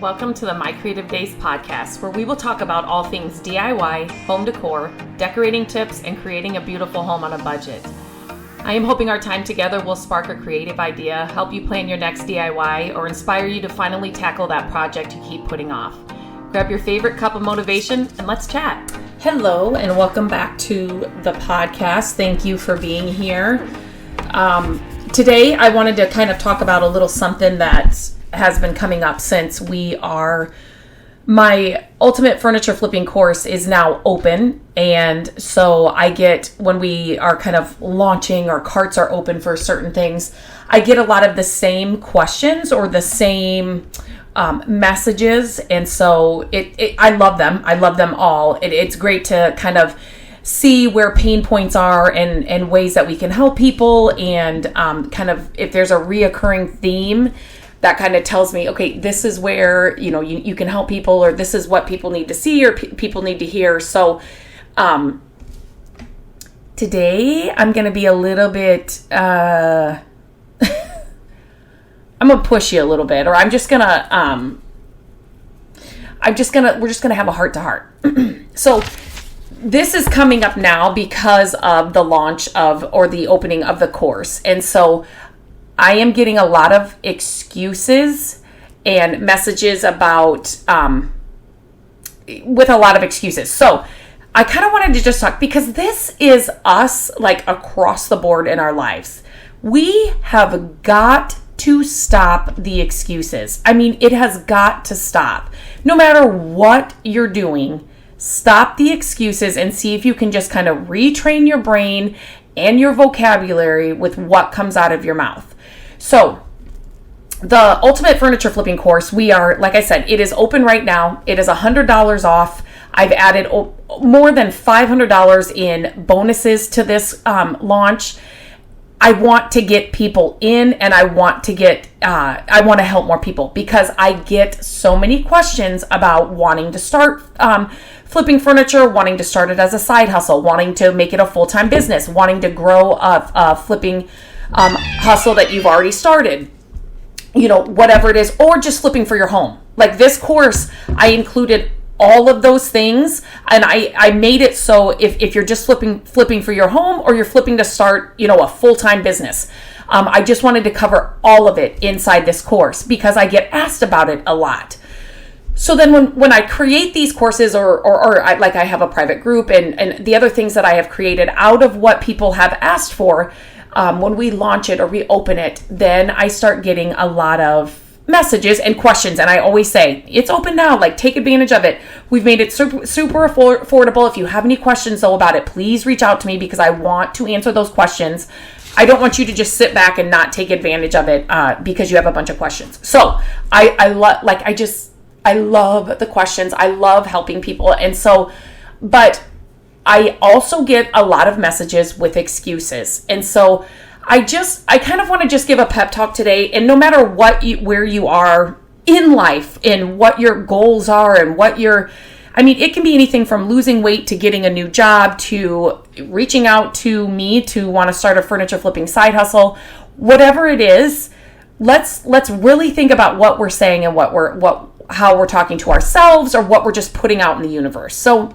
Welcome to the My Creative Days podcast, where we will talk about all things DIY, home decor, decorating tips, and creating a beautiful home on a budget. I am hoping our time together will spark a creative idea, help you plan your next DIY, or inspire you to finally tackle that project you keep putting off. Grab your favorite cup of motivation and let's chat. Hello, and welcome back to the podcast. Thank you for being here. Today, I wanted to kind of talk about a little something that has been coming up since my ultimate furniture flipping course is now open. And so when we are kind of launching or carts are open for certain things, I get a lot of the same questions or the same messages. And so I love them. I love them all. It's great to kind of see where pain points are and ways that we can help people. And kind of if there's a reoccurring theme, that kind of tells me, okay, this is where, you can help people, or this is what people need to see or people need to hear. So today I'm going to be a little bit, I'm going to push you a little bit, or we're just going to have a heart to heart. So this is coming up now because of the launch or the opening of the course. And so I am getting a lot of excuses and messages with a lot of excuses. So I kind of wanted to just talk, because this is us like across the board in our lives. We have got to stop the excuses. I mean, it has got to stop. No matter what you're doing, stop the excuses and see if you can just kind of retrain your brain and your vocabulary with what comes out of your mouth. So the Ultimate Furniture Flipping course, like I said, it is open right now. It is $100 off. I've added more than $500 in bonuses to this launch. I want to get people in, and I want to help more people, because I get so many questions about wanting to start flipping furniture, wanting to start it as a side hustle, wanting to make it a full-time business, wanting to grow a flipping hustle that you've already started, whatever it is, or just flipping for your home. Like this course, I included all of those things, and I made it so if you're just flipping for your home, or you're flipping to start, a full-time business, I just wanted to cover all of it inside this course, because I get asked about it a lot. So then when I create these courses, or I have a private group and the other things that I have created out of what people have asked for, when we launch it or we open it, then I start getting a lot of messages and questions. And I always say, it's open now, like take advantage of it. We've made it super, super affordable. If you have any questions though about it, please reach out to me, because I want to answer those questions. I don't want you to just sit back and not take advantage of it because you have a bunch of questions. So I love the questions. I love helping people. And so, but I also get a lot of messages with excuses. And so I kind of want to just give a pep talk today. And no matter where you are in life and what your goals are and it can be anything from losing weight to getting a new job to reaching out to me to want to start a furniture flipping side hustle. Whatever it is, let's really think about what we're saying and how we're talking to ourselves, or what we're just putting out in the universe. So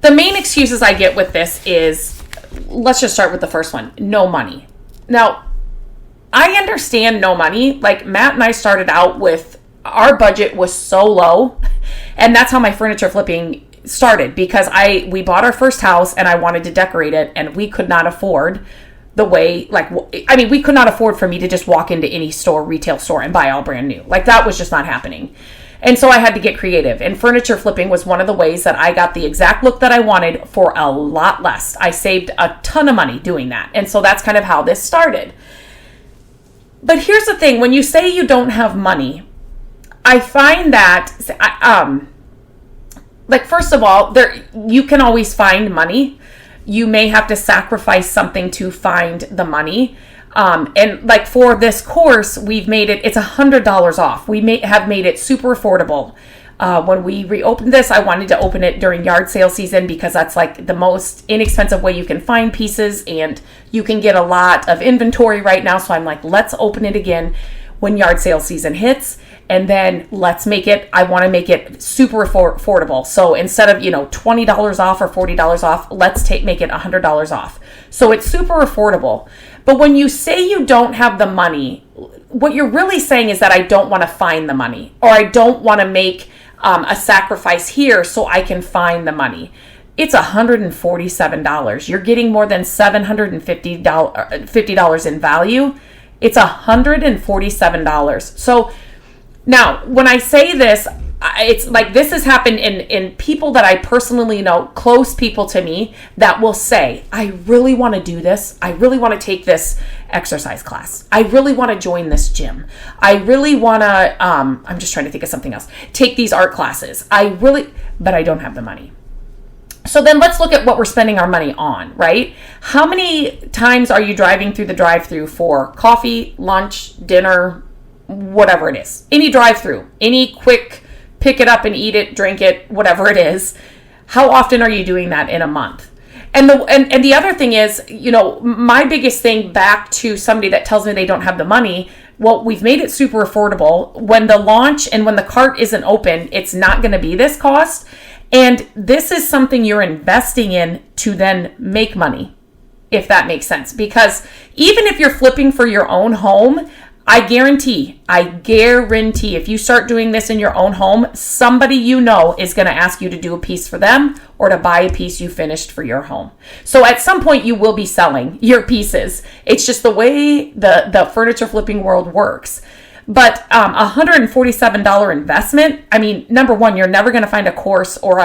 the main excuses I get with this is, let's just start with the first one, no money. Now, I understand no money. Like Matt and I started out with, our budget was so low, and that's how my furniture flipping started, because we bought our first house and I wanted to decorate it, and we could not afford we could not afford for me to just walk into any retail store and buy all brand new. Like that was just not happening. And so I had to get creative, and furniture flipping was one of the ways that I got the exact look that I wanted for a lot less. I saved a ton of money doing that. And so that's kind of how this started. But here's the thing, when you say you don't have money, I find that, first of all, you can always find money. You may have to sacrifice something to find the money. And like for this course, it's $100 off. We have made it super affordable. When we reopened this, I wanted to open it during yard sale season, because that's like the most inexpensive way you can find pieces, and you can get a lot of inventory right now. So I'm like, let's open it again. when yard sale season hits. And then I want to make it super affordable. So instead of, $20 off or $40 off, let's make it $100 off. So it's super affordable. But when you say you don't have the money, what you're really saying is that I don't want to find the money, or I don't want to make a sacrifice here so I can find the money. It's $147. You're getting more than $750 in value. It's $147. So now, when I say this, it's like this has happened in people that I personally know, close people to me, that will say, I really want to do this. I really want to take this exercise class. I really want to join this gym. I really want to, I'm just trying to think of something else, take these art classes. But I don't have the money. So then let's look at what we're spending our money on, right? How many times are you driving through the drive-thru for coffee, lunch, dinner, whatever it is? Any drive-thru, any quick pick it up and eat it, drink it, whatever it is. How often are you doing that in a month? And the other thing is, my biggest thing back to somebody that tells me they don't have the money, well, we've made it super affordable. When the launch and when the cart isn't open, it's not going to be this cost. And this is something you're investing in to then make money, if that makes sense. Because even if you're flipping for your own home, I guarantee if you start doing this in your own home, somebody is going to ask you to do a piece for them or to buy a piece you finished for your home. So at some point you will be selling your pieces. It's just the way the furniture flipping world works. But $147 investment, I mean, number one, you're never going to find a course or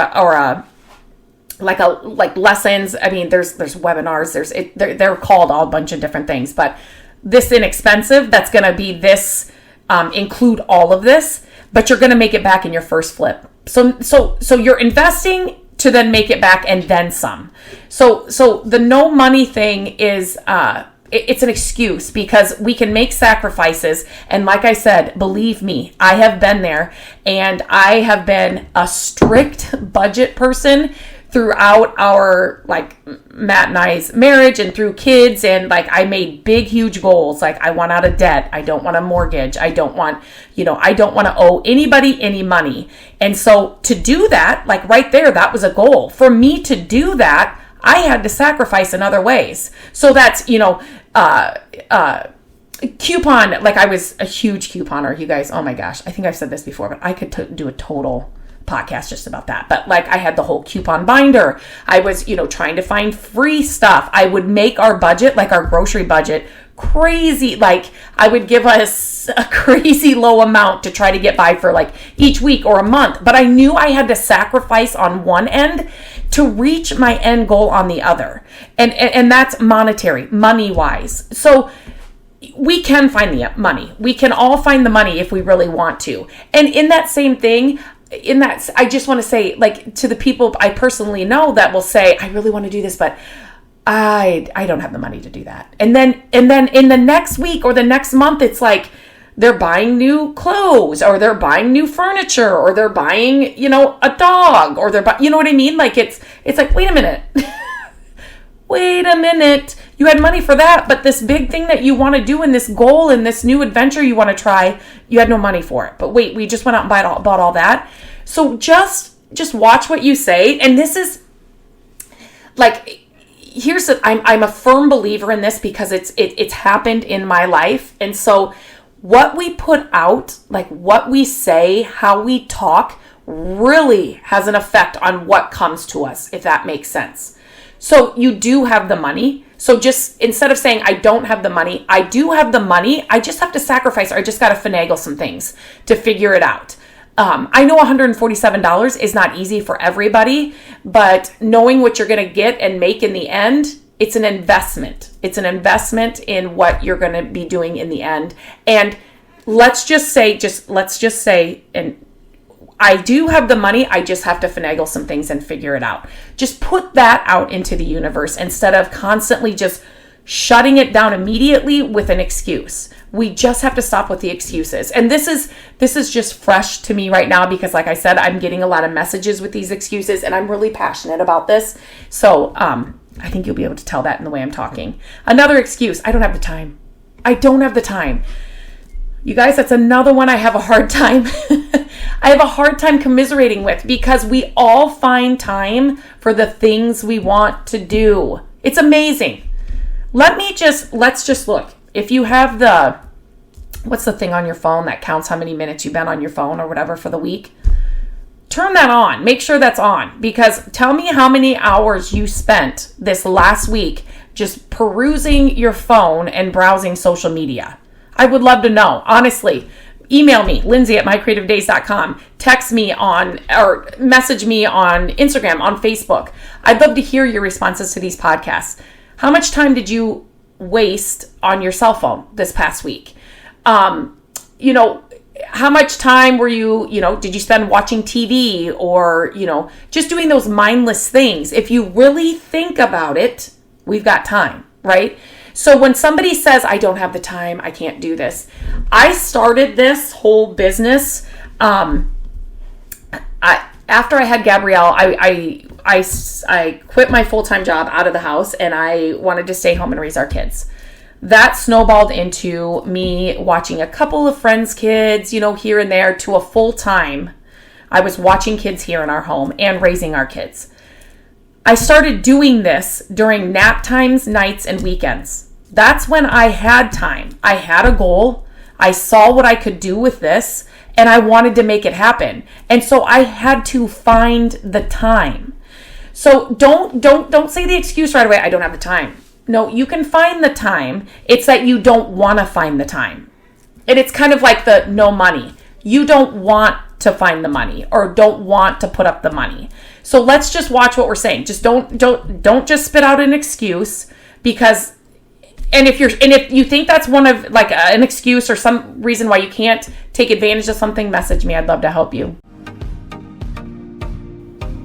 lessons. I mean, there's webinars, they're called all a bunch of different things, but this inexpensive, that's going to be this, include all of this, but you're going to make it back in your first flip. So you're investing to then make it back and then some. So the no money thing is, it's an excuse because we can make sacrifices. And like I said, believe me, I have been there, and I have been a strict budget person throughout our, Matt and I's marriage and through kids. And I made big, huge goals. I want out of debt. I don't want a mortgage. I don't want to owe anybody any money. And so to do that, right there, that was a goal. For me to do that, I had to sacrifice in other ways. So that's, coupon, I was a huge couponer, you guys. Oh my gosh. I think I've said this before, but I could do a total podcast just about that. But I had the whole coupon binder. I was, trying to find free stuff. I would make our budget, our grocery budget, crazy. I would give us a crazy low amount to try to get by for each week or a month. But I knew I had to sacrifice on one end to reach my end goal on the other. And that's monetary, money wise. So we can find the money. We can all find the money if we really want to. And in that same thing, I just want to say, to the people I personally know that will say, I really want to do this, but I don't have the money to do that. And then in the next week or the next month, it's they're buying new clothes, or they're buying new furniture, or they're buying, a dog, or they're buying, you know what I mean? It's wait a minute. Wait a minute. You had money for that, but this big thing that you want to do, and this goal and this new adventure you want to try, you had no money for it. But wait, we just went out and bought all that. So just watch what you say. And this is I'm a firm believer in this because it's happened in my life. And so what we put out, what we say, how we talk, really has an effect on what comes to us, if that makes sense. So you do have the money. So just instead of saying I don't have the money, I do have the money. I just have to sacrifice, or I just got to finagle some things to figure it out. I know $147 is not easy for everybody, but knowing what you're going to get and make in the end, it's an investment. It's an investment in what you're going to be doing in the end. And let's just say, and I do have the money. I just have to finagle some things and figure it out. Just put that out into the universe instead of constantly just shutting it down immediately with an excuse. We just have to stop with the excuses. And this is just fresh to me right now because, like I said, I'm getting a lot of messages with these excuses, and I'm really passionate about this. So I think you'll be able to tell that in the way I'm talking. Another excuse, I don't have the time. I don't have the time. You guys, that's another one I have a hard time. I have a hard time commiserating with, because we all find time for the things we want to do. It's amazing. Let's just look. If you have what's the thing on your phone that counts how many minutes you've been on your phone or whatever for the week? Turn that on. Make sure that's on, because tell me how many hours you spent this last week just perusing your phone and browsing social media. I would love to know, honestly. Email me, lindsay@mycreativedays.com. Text me or message me on Instagram, on Facebook. I'd love to hear your responses to these podcasts. How much time did you waste on your cell phone this past week? How much time were did you spend watching TV or, just doing those mindless things? If you really think about it, we've got time, right? So when somebody says, I don't have the time, I can't do this. I started this whole business, after I had Gabrielle, I quit my full-time job out of the house, and I wanted to stay home and raise our kids. That snowballed into me watching a couple of friends' kids, here and there, to a full-time. I was watching kids here in our home and raising our kids. I started doing this during nap times, nights, and weekends. That's when I had time. I had a goal. I saw what I could do with this, and I wanted to make it happen. And so I had to find the time. So don't say the excuse right away, I don't have the time. No, you can find the time. It's that you don't want to find the time. And it's kind of like the no money. You don't want to find the money, or don't want to put up the money. So let's just watch what we're saying. Just don't just spit out an excuse, because if you think that's one of like an excuse or some reason why you can't take advantage of something, message me. I'd love to help you.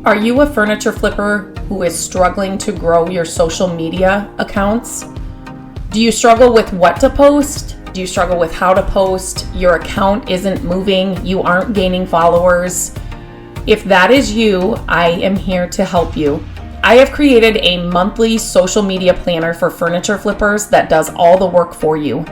Are you a furniture flipper who is struggling to grow your social media accounts? Do you struggle with what to post? Do you struggle with how to post? Your account isn't moving. You aren't gaining followers. If that is you, I am here to help you. I have created a monthly social media planner for furniture flippers that does all the work for you.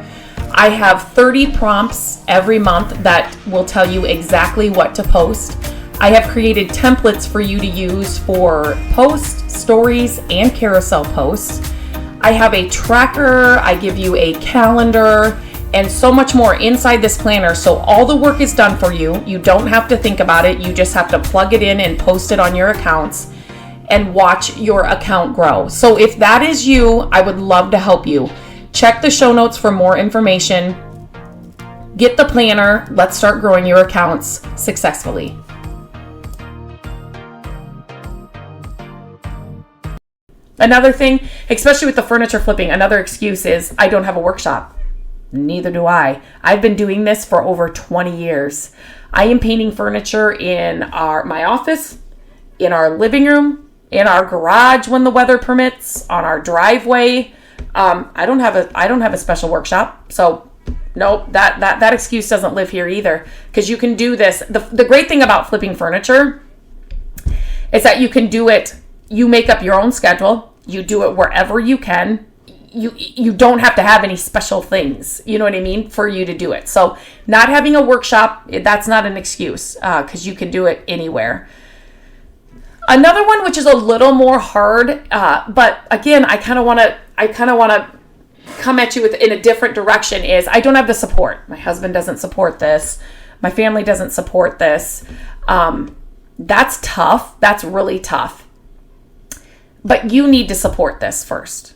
I have 30 prompts every month that will tell you exactly what to post. I have created templates for you to use for posts, stories, and carousel posts. I have a tracker, I give you a calendar, and so much more inside this planner. So all the work is done for you. You don't have to think about it. You just have to plug it in and post it on your accounts and watch your account grow. So if that is you, I would love to help you. Check the show notes for more information. Get the planner. Let's start growing your accounts successfully. Another thing, especially with the furniture flipping, another excuse is, I don't have a workshop. Neither do I. I've been doing this for over 20 years. I am painting furniture in my office, in our living room, in our garage when the weather permits, on our driveway. I don't have a special workshop. So no, that excuse doesn't live here either, because you can do this. The great thing about flipping furniture is that you can do it. You make up your own schedule. You do it wherever you can. You don't have to have any special things, you know what I mean, for you to do it. So not having a workshop, that's not an excuse, because you can do it anywhere. Another one, which is a little more hard, but again, I kind of want to come at you in a different direction, is I don't have the support. My husband doesn't support this. My family doesn't support this. That's tough. That's really tough. But you need to support this first,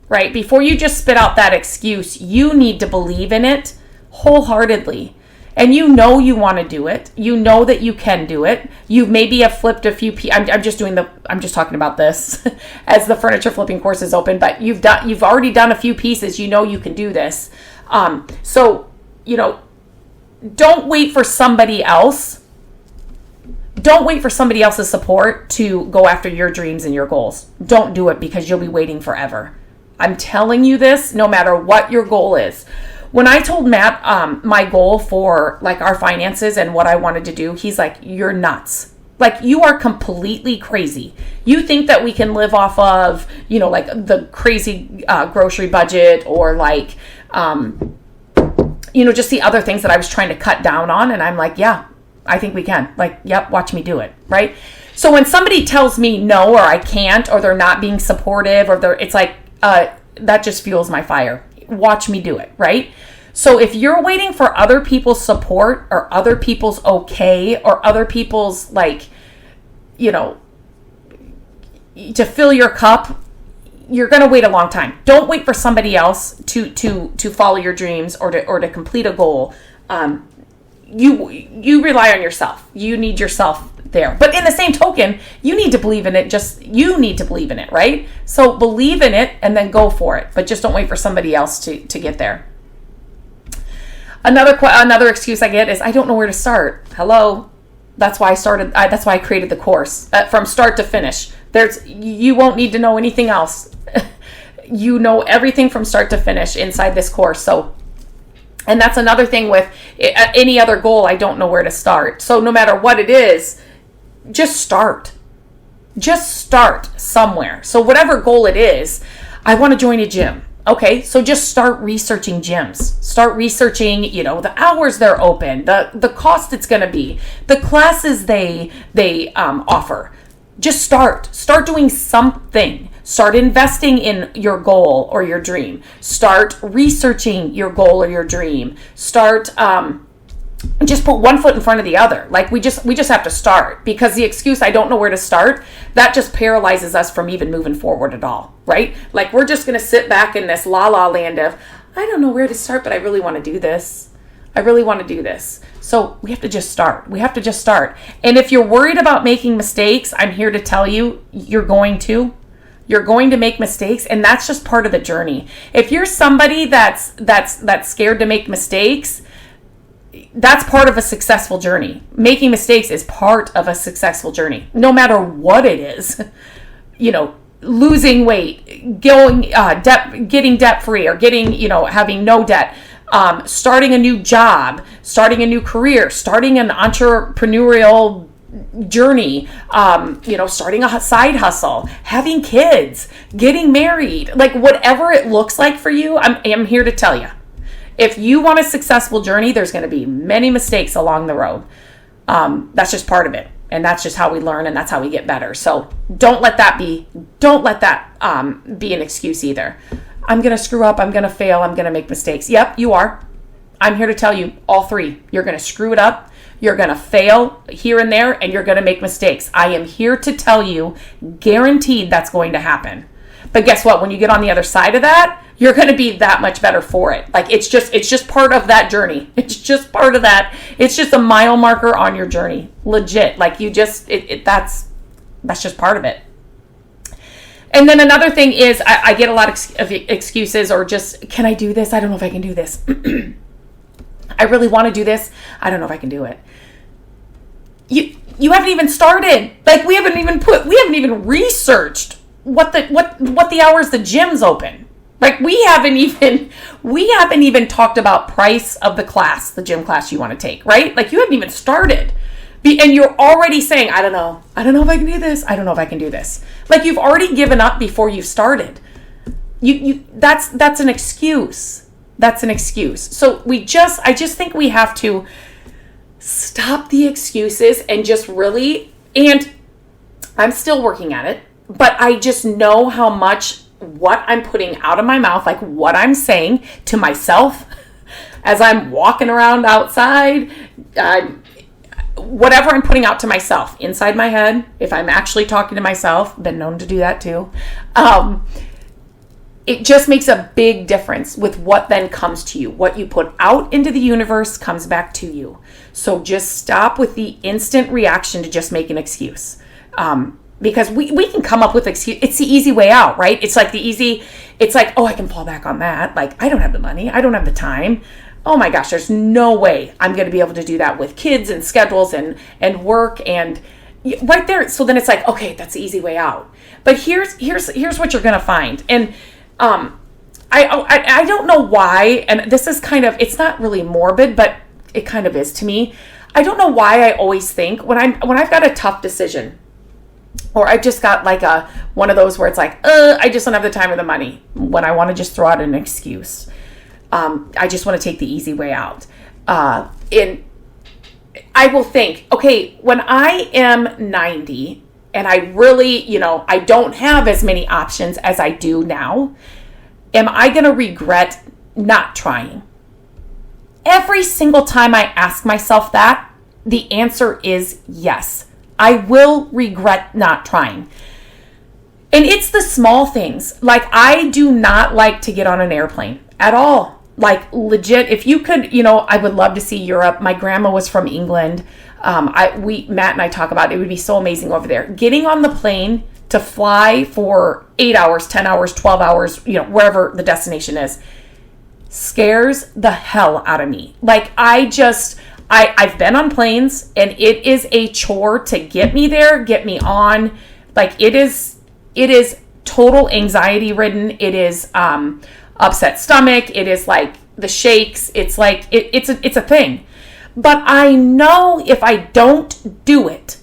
right? Before you just spit out that excuse, you need to believe in it wholeheartedly. And you know you want to do it. You know that you can do it. You maybe have flipped a few I'm just talking about this as the furniture flipping course is open, but you've already done a few pieces. You know you can do this. So, don't wait for somebody else. Don't wait for somebody else's support to go after your dreams and your goals. Don't do it, because you'll be waiting forever. I'm telling you this, no matter what your goal is. When I told Matt my goal for like our finances and what I wanted to do, he's like, "You're nuts. Like, you are completely crazy. You think that we can live off of, like the crazy grocery budget, or like, just the other things that I was trying to cut down on. And I'm like, yeah, I think we can. Like, yep, watch me do it, right? So when somebody tells me no, or I can't, or they're not being supportive, or it's like, that just fuels my fire. Watch me do it, right? So if you're waiting for other people's support, or other people's okay, or other people's to fill your cup, you're going to wait a long time. Don't wait for somebody else to follow your dreams or to complete a goal. You rely on yourself. You need yourself there. But in the same token, you need to believe in it. You need to believe in it, right? So believe in it and then go for it. But just don't wait for somebody else to get there. Another excuse I get is, I don't know where to start. Hello. That's why that's why I created the course from start to finish. You won't need to know anything else. You know everything from start to finish inside this course. So, and that's another thing with any other goal. I don't know where to start. So no matter what it is, just start. Just start somewhere. So whatever goal it is, I want to join a gym. Okay, so just start researching gyms. Start researching, the hours they're open, the cost it's going to be, the classes they offer. Just start doing something. Start investing in your goal or your dream. Start researching your goal or your dream. Start just put one foot in front of the other. Like we just have to start, because the excuse, I don't know where to start, that just paralyzes us from even moving forward at all, right? Like we're just going to sit back in this la la land of, I don't know where to start, but I really want to do this. I really want to do this. So we have to just start. We have to just start. And if you're worried about making mistakes, I'm here to tell you, you're going to make mistakes, and that's just part of the journey. If you're somebody that's scared to make mistakes, that's part of a successful journey. Making mistakes is part of a successful journey, no matter what it is. Losing weight, getting debt free, or having no debt, starting a new job, starting a new career, starting an entrepreneurial journey, starting a side hustle, having kids, getting married, like whatever it looks like for you, I'm here to tell you. If you want a successful journey, there's going to be many mistakes along the road. That's just part of it. And that's just how we learn, and that's how we get better. So don't let that be an excuse either. I'm going to screw up. I'm going to fail. I'm going to make mistakes. Yep, you are. I'm here to tell you all three. You're going to screw it up. You're going to fail here and there, and you're going to make mistakes. I am here to tell you, guaranteed that's going to happen. But guess what? When you get on the other side of that, you're going to be that much better for it. Like it's just part of that journey. It's just part of that. It's just a mile marker on your journey. Legit. Like that's just part of it. And then another thing is I get a lot of excuses, or just, can I do this? I don't know if I can do this. I really want to do this. I don't know if I can do it. You haven't even started. Like we haven't even researched what the hours the gym's open. Like we haven't even talked about price of the class, the gym class you want to take, right? Like you haven't even started. And you're already saying, I don't know if I can do this. I don't know if I can do this. Like you've already given up before you've started. That's an excuse. That's an excuse. So I just think we have to stop the excuses and just really, and I'm still working at it, but I just know how much what I'm putting out of my mouth, like what I'm saying to myself as I'm walking around outside, whatever I'm putting out to myself inside my head, if I'm actually talking to myself, been known to do that too, it just makes a big difference with what then comes to you. What you put out into the universe comes back to you. So just stop with the instant reaction to just make an excuse. Because we can come up with excuse. It's the easy way out, right? It's like oh, I can fall back on that. Like, I don't have the money. I don't have the time. Oh my gosh, there's no way I'm going to be able to do that with kids and schedules and work and right there. So then it's like, okay, that's the easy way out. But here's what you're going to find. And I don't know why, and this is kind of, it's not really morbid, but it kind of is to me. I don't know why I always think when I've got a tough decision, or I've just got like one of those where it's like, I just don't have the time or the money, when I want to just throw out an excuse. I just want to take the easy way out. And I will think, okay, when I am 90 and I really, I don't have as many options as I do now, am I going to regret not trying? Every single time I ask myself that, the answer is yes. I will regret not trying. And it's the small things. Like, I do not like to get on an airplane at all. Like, legit, if you could, I would love to see Europe. My grandma was from England. Matt and I talk about it would be so amazing over there. Getting on the plane to fly for 8 hours, 10 hours, 12 hours, wherever the destination is, scares the hell out of me. Like, I've been on planes, and it is a chore to get me there, get me on. Like, it is total anxiety ridden. It is upset stomach. It is like the shakes. It's like it's a thing. But I know if I don't do it,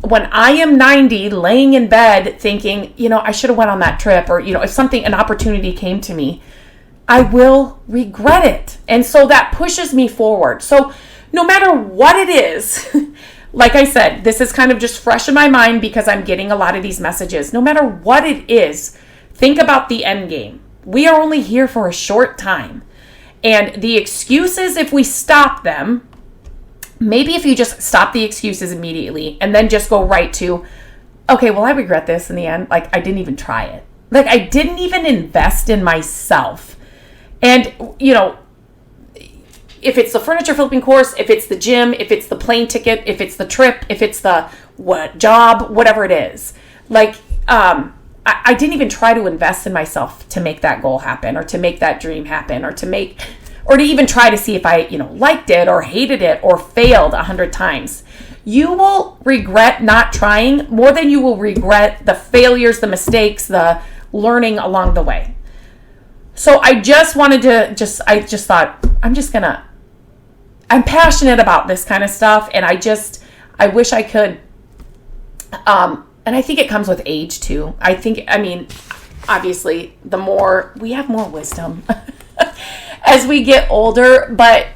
when I am 90, laying in bed thinking, I should have went on that trip, or if an opportunity came to me, I will regret it. And so that pushes me forward. So no matter what it is, like I said, this is kind of just fresh in my mind because I'm getting a lot of these messages. No matter what it is, think about the end game. We are only here for a short time. And the excuses, if we stop them, maybe if you just stop the excuses immediately and then just go right to, okay, well, I regret this in the end. Like, I didn't even try it. Like, I didn't even invest in myself. And, if it's the furniture flipping course, if it's the gym, if it's the plane ticket, if it's the trip, if it's the job, whatever it is, like, I didn't even try to invest in myself to make that goal happen, or to make that dream happen, or to even try to see if I, liked it or hated it or failed 100 times. You will regret not trying more than you will regret the failures, the mistakes, the learning along the way. So I just wanted to I just thought, I'm passionate about this kind of stuff, and I wish I could, and I think it comes with age too. Obviously we have more wisdom as we get older, but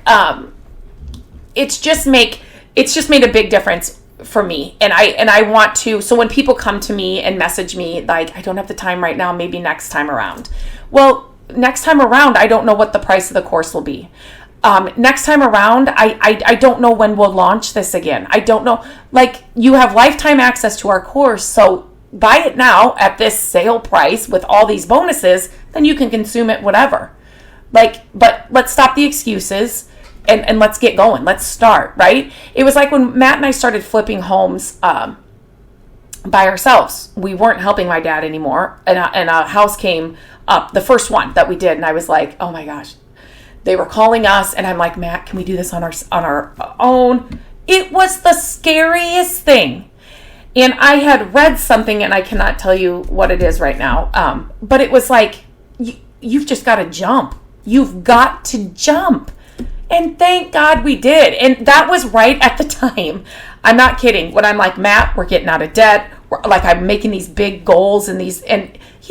it's just made a big difference for me. And I want to, so when people come to me and message me, like, I don't have the time right now, maybe next time around. Well, next time around, I don't know what the price of the course will be. Next time around, I don't know when we'll launch this again. I don't know. Like, you have lifetime access to our course, so buy it now at this sale price with all these bonuses, then you can consume it whatever. Like, but let's stop the excuses and let's get going. Let's start, right? It was like when Matt and I started flipping homes by ourselves. We weren't helping my dad anymore, and a house came up, the first one that we did, and I was like, oh my gosh. They were calling us, and I'm like, Matt, can we do this on our own? It was the scariest thing. And I had read something, and I cannot tell you what it is right now, but it was like, you've just got to jump. You've got to jump. And thank God we did. And that was right at the time. I'm not kidding. When I'm like, Matt, we're getting out of debt. I'm making these big goals and he's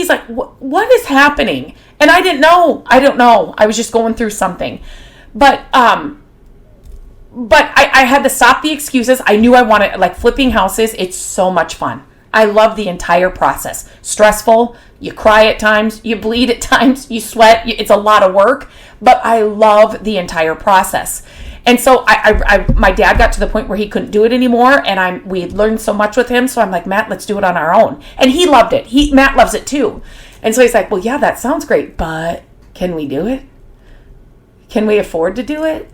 like, what is happening? And I didn't know. I don't know. I was just going through something. But I had to stop the excuses. I knew I wanted, like, flipping houses. It's so much fun. I love the entire process. Stressful. You cry at times. You bleed at times. You sweat. It's a lot of work. But I love the entire process. And so my dad got to the point where he couldn't do it anymore, and we learned so much with him. So I'm like, Matt, let's do it on our own. And he loved it. Matt loves it too. And so he's like, well, yeah, that sounds great, but can we do it? Can we afford to do it?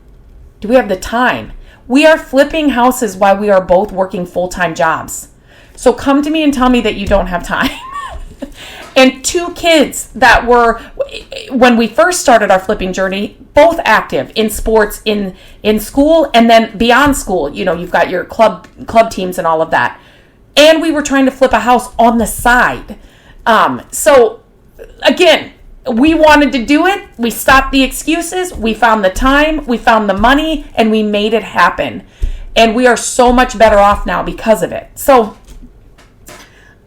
Do we have the time? We are flipping houses while we are both working full-time jobs. So come to me and tell me that you don't have time. And 2 kids that were, when we first started our flipping journey, both active in sports, in school, and then beyond school. You've got your club teams and all of that. And we were trying to flip a house on the side. So again, we wanted to do it. We stopped the excuses. We found the time. We found the money, and we made it happen. And we are so much better off now because of it. So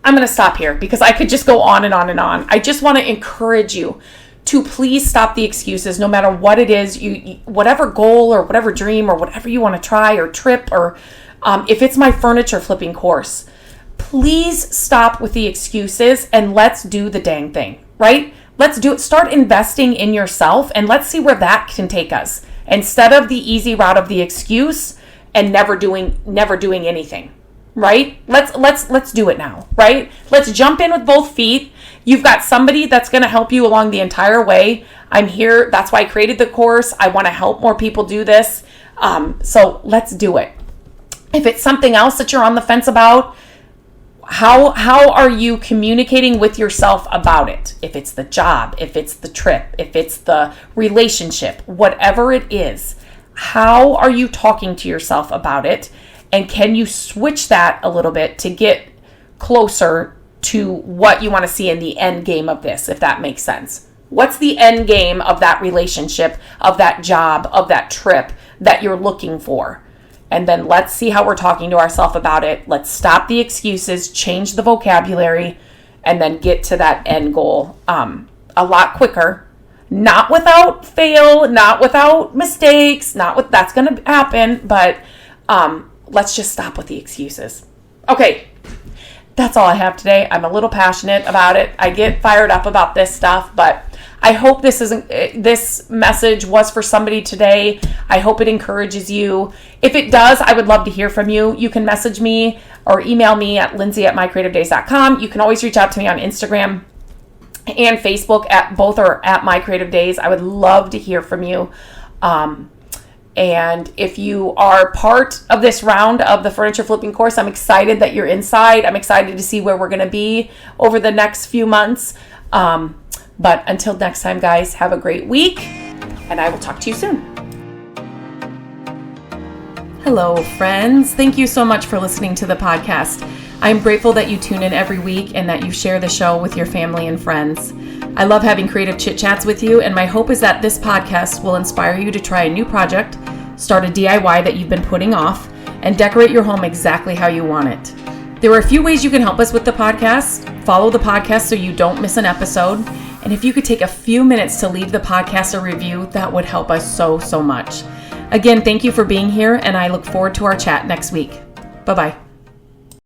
I'm going to stop here because I could just go on and on and on. I just want to encourage you to please stop the excuses, no matter what it is, whatever goal or whatever dream or whatever you want to try or trip, or if it's my furniture flipping course, please stop with the excuses and let's do the dang thing, right? Let's do it. Start investing in yourself and let's see where that can take us, instead of the easy route of the excuse and never doing anything, right? Let's do it now, right? Let's jump in with both feet. You've got somebody that's going to help you along the entire way. I'm here. That's why I created the course. I want to help more people do this. So let's do it. If it's something else that you're on the fence about, how are you communicating with yourself about it? If it's the job, if it's the trip, if it's the relationship, whatever it is, how are you talking to yourself about it? And can you switch that a little bit to get closer to what you want to see in the end game of this, if that makes sense? What's the end game of that relationship, of that job, of that trip that you're looking for? And then let's see how we're talking to ourselves about it. Let's stop the excuses, change the vocabulary, and then get to that end goal a lot quicker. Not without fail, not without mistakes, that's going to happen, but let's just stop with the excuses. Okay, that's all I have today. I'm a little passionate about it. I get fired up about this stuff, but I hope this message was for somebody today. I hope it encourages you. If it does, I would love to hear from you. You can message me or email me at lindsay@mycreativedays.com. You can always reach out to me on Instagram and Facebook both are at My Creative Days. I would love to hear from you. And if you are part of this round of the furniture flipping course, I'm excited that you're inside. I'm excited to see where we're going to be over the next few months. But until next time, guys, have a great week, and I will talk to you soon. Hello, friends. Thank you so much for listening to the podcast. I'm grateful that you tune in every week and that you share the show with your family and friends. I love having creative chit chats with you, and my hope is that this podcast will inspire you to try a new project, start a DIY that you've been putting off, and decorate your home exactly how you want it. There are a few ways you can help us with the podcast. Follow the podcast so you don't miss an episode. And if you could take a few minutes to leave the podcast a review, that would help us so much. Again, thank you for being here, and I look forward to our chat next week. Bye-bye.